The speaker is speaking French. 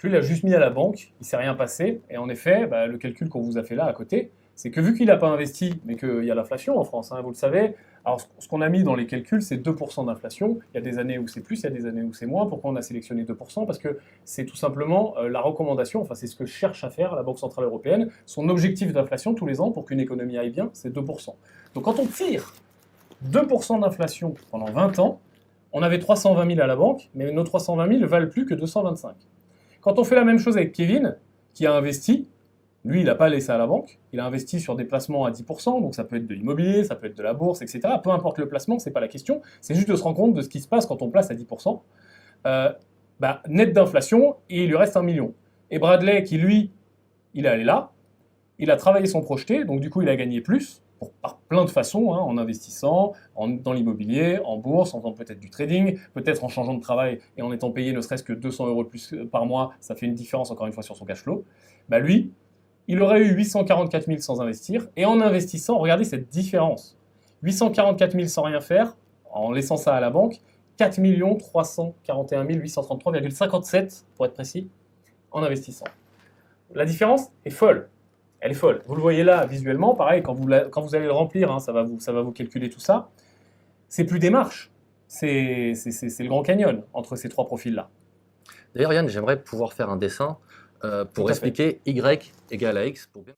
Lui, il a juste mis à la banque, il ne s'est rien passé. Et en effet, bah, le calcul qu'on vous a fait là à côté, c'est que vu qu'il n'a pas investi, mais qu'il y a l'inflation en France, hein, vous le savez, alors ce qu'on a mis dans les calculs, c'est 2% d'inflation. Il y a des années où c'est plus, il y a des années où c'est moins. Pourquoi on a sélectionné 2%? Parce que c'est tout simplement la recommandation, enfin c'est ce que cherche à faire la Banque Centrale Européenne. Son objectif d'inflation tous les ans pour qu'une économie aille bien, c'est 2%. Donc quand on tire 2% d'inflation pendant 20 ans, on avait 320 000 à la banque, mais nos 320 000 valent plus que 225. Quand on fait la même chose avec Kevin, qui a investi, lui, il n'a pas laissé à la banque, il a investi sur des placements à 10%, donc ça peut être de l'immobilier, ça peut être de la bourse, etc. Peu importe le placement, c'est pas la question, c'est juste de se rendre compte de ce qui se passe quand on place à 10%. Bah, net d'inflation, et il lui reste 1 million. Et Bradley, qui lui, il est allé là, il a travaillé son projeté, donc du coup il a gagné plus, par plein de façons, hein, en investissant dans l'immobilier, en bourse, en faisant peut-être du trading, peut-être en changeant de travail et en étant payé ne serait-ce que 200 euros de plus par mois, ça fait une différence encore une fois sur son cash flow. Bah lui, il aurait eu 844 000 sans investir, et en investissant, regardez cette différence. 844 000 sans rien faire, en laissant ça à la banque, 4 341 833,57 pour être précis, en investissant. La différence est folle. Elle est folle. Vous le voyez là visuellement, pareil, quand vous allez le remplir, hein, ça va vous calculer tout ça. C'est plus des marches, c'est le Grand Canyon entre ces trois profils-là. D'ailleurs, Yann, j'aimerais pouvoir faire un dessin Tout pour à fait. expliquer Y égale à X pour bien